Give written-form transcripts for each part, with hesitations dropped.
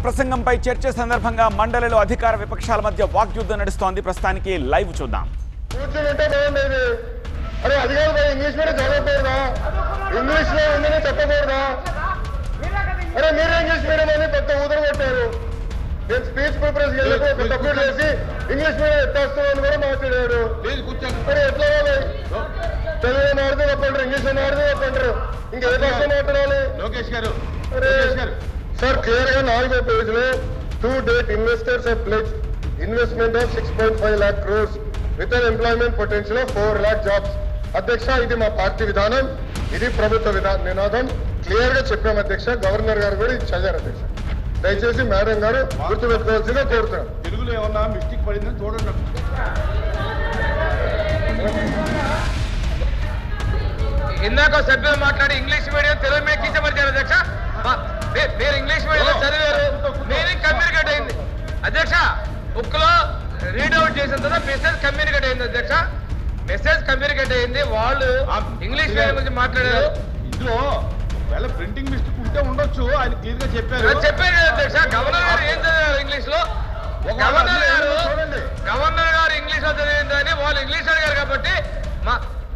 ప్రసంగంపై చర్చ సందర్భంగా మండలిలో అధికార విపక్షాల మధ్య వాగ్యుద్ధం నడుస్తోంది. ప్రస్తుతానికి లైవ్ చూద్దాం. అరే అధికారులు ఇంగ్లీష్ మీడియం చదవకూడదా? ఇంగ్లీష్ లో ఉందని చెప్పకూడదా? అరే మీరే ఇంగ్లీష్ మీడియం అని పెద్ద ఊదర కొట్టారు. నేను స్పీచ్ ప్రిపరేషన్ వెళ్ళి తప్పుడు చేసి ఇంగ్లీష్ మీడియం ఎత్తేస్తామని కూడా మాట్లాడారు. మరి ఎట్లా తెలుగు మాడితే తప్పంటారు, ఇంగ్లీష్ మాడితే తప్పంటారు, ఇంకే భాష మాట్లాడాలి? లోకేష్ గారు సార్ క్లియర్ గా 4వ పేజీలో to date investors have pledged investment of 6.5 lakh crores with an employment potential of 4 lakh jobs. అధ్యక్ష, ఇది మా పార్టీ విధానం, ఇది ప్రభుత్వ నినాదం. క్లియర్ గా చెప్పాం అధ్యక్ష. గవర్నర్ గారు కూడా ఇది చదివారు అధ్యక్ష. దయచేసి మేడం గారు గుర్తుపెట్టుకోవాల్సిందిగా కోరుతున్నాం. తెలుగులో ఏమన్నా మిస్టేక్ పడిందని చూడండి. ఇందాక సభ్యులు మాట్లాడి ఇంగ్లీష్ మీడియం తెలుగు మీద కించపరిచారు అధ్యక్ష. మీరు ఇంగ్లీష్ మీడియంలో చదివారు, మీనింగ్ కమ్యూనికేట్ అయింది అధ్యక్ష. బుక్ లో రీడౌట్ చేసిన తర్వాత మెసేజ్ కమ్యూనికేట్ అయింది అధ్యక్ష. మెసేజ్ కమ్యూనికేట్ అయింది. వాళ్ళు ఇంగ్లీష్ మీడియం గురించి మాట్లాడారు. ఇందులో ఒకవేళ ప్రింటింగ్ మిస్టేక్ ఉంటే ఉండొచ్చు, ఆయన క్లియర్ గా చెప్పారు కదా అధ్యక్ష. గవర్నర్ గారు ఏం చదివారు ఇంగ్లీష్ లో? గవర్నర్ గారు ఇంగ్లీష్ లో చదివిందని వాళ్ళు ఇంగ్లీష్ అడిగారు కాబట్టి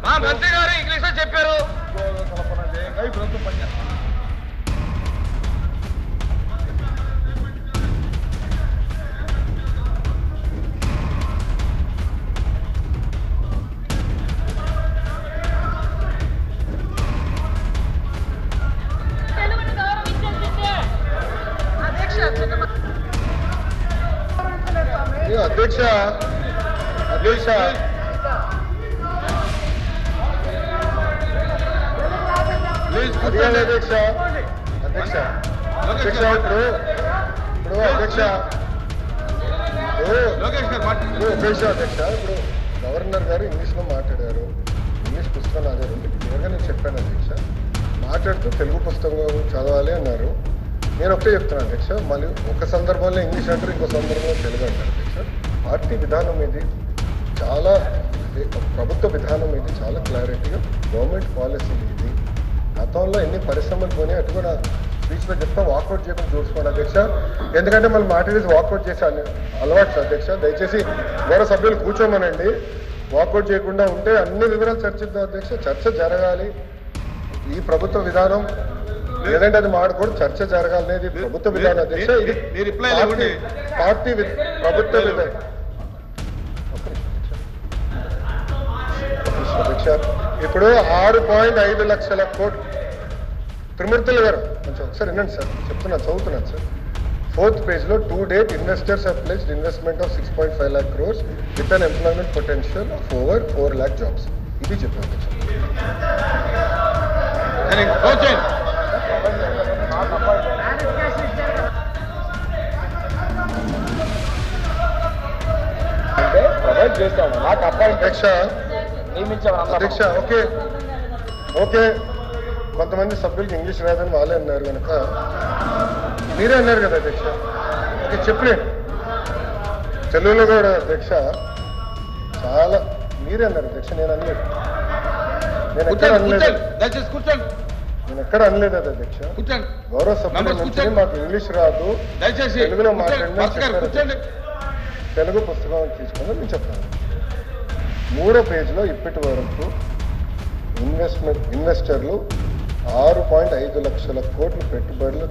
మా మంత్రి గారు ఇంగ్లీష్ లో చెప్పారు. అధ్యక్ష అధ్యక్ష అధ్యక్ష అధ్యక్ష అధ్యక్ష ఇప్పుడు అధ్యక్ష అధ్యక్ష ఇప్పుడు గవర్నర్ గారు ఇంగ్లీష్ లో మాట్లాడారు. ఇంగ్లీష్ పుస్తకం నా దగ్గర ఉంది. క్లియర్గా నేను చెప్పాను అధ్యక్ష. మాట్లాడుతూ తెలుగు పుస్తకం చదవాలి అన్నారు. నేను ఒకటే చెప్తున్నాను అధ్యక్ష. మళ్ళీ ఒక సందర్భంలో ఇంగ్లీష్ అంటారు, ఇంకో సందర్భంలో తెలుగు అంటారు అధ్యక్ష. పార్టీ విధానం ఇది చాలా, ప్రభుత్వ విధానం ఇది చాలా క్లారిటీగా గవర్నమెంట్ పాలసీ ఇది. గతంలో ఎన్ని పరిశ్రమలు పోయి అటు కూడా స్పీచ్లో చెప్తా వాకౌట్ చేయకుండా చూసుకోండి అధ్యక్ష. ఎందుకంటే మళ్ళీ మాట్లాడేసి వాకౌట్ చేసే అలవాటు అధ్యక్ష. దయచేసి గౌరవ సభ్యులు కూర్చోమనండి. వాకౌట్ చేయకుండా ఉంటే అన్ని వివరాలు చర్చిద్దాం అధ్యక్ష. చర్చ జరగాలి. ఈ ప్రభుత్వ విధానం లేదంటే అది మాడకూడదు. చర్చ జరగాలనేది ప్రభుత్వ విధానం అధ్యక్ష. ఇది పార్టీ ప్రభుత్వ విధానం అధ్యక్ష. ఇప్పుడు 6.5 లక్షల కోట్లు త్రిమూర్తులు గారు కొంచెం ఒకసారి వినండి సార్. చెప్తున్నాను, చదువుతున్నాను సార్. 4th పేజ్లో to date investors have pledged investment of 6.5 lakh crores with an employment potential of over 4 lakh jobs. ఇది చెప్పాను అధ్యక్ష. అంటే ప్రొవైడ్ చేస్తాము. నాకు అబ్బాయి అధ్యక్ష అధ్యక్ష ఓకే ఓకే. కొంతమంది సభ్యులకి ఇంగ్లీష్ రాదని వాళ్ళే అన్నారు కనుక మీరే అన్నారు కదా అధ్యక్ష. ఓకే చెప్పలేదు తెలుగులో కూడా అధ్యక్ష. చాలా మీరే అన్నారు అధ్యక్ష. నేను అనలేదు. నేను ఎక్కడ అనలేదు. నేను ఎక్కడ అనలేదు అది అధ్యక్ష. గౌరవ సభ్యుల నుంచి మాకు ఇంగ్లీష్ రాదు, తెలుగులో మాట్లాడిన తెలుగు పుస్తకం తీసుకుని నేను చెప్తాను. 3వ పేజీలో ఇప్పటి వరకు ఇన్వెస్టర్లు 6.5 లక్షల కోట్లు పెట్టుబడులు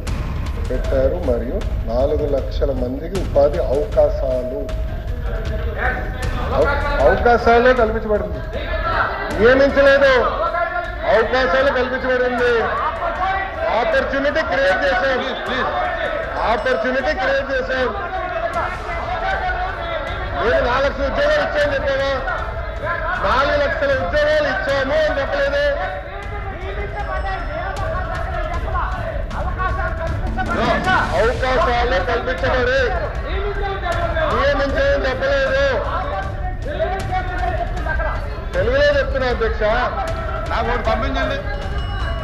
పెట్టారు మరియు 4 లక్షల మందికి ఉపాధి అవకాశాలు కల్పించబడింది. నియమించలేదు, అవకాశాలు కల్పించబడింది. ఆపర్చునిటీ క్రియేట్ చేశాం. నేను 4 లక్షల ఉద్యోగాలు ఇచ్చాను చెప్పావా? 4 లక్షల ఉద్యోగాలు ఇచ్చాము అని చెప్పలేదు. అవకాశాలు కల్పించబడి నియమించని చెప్పలేదు. తెలుగులో చెప్తున్నా అధ్యక్ష. నాకు ఒకటి పంపించండి.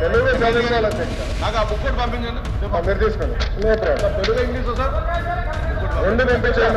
తెలుగులో చదివించాలి అధ్యక్ష. నాకు ఆ బుక్ కూడా పంపించండి. మీరు తీసుకోండి. తెలుగు ఇంగ్లీష్ సార్ 2 పంపించారు.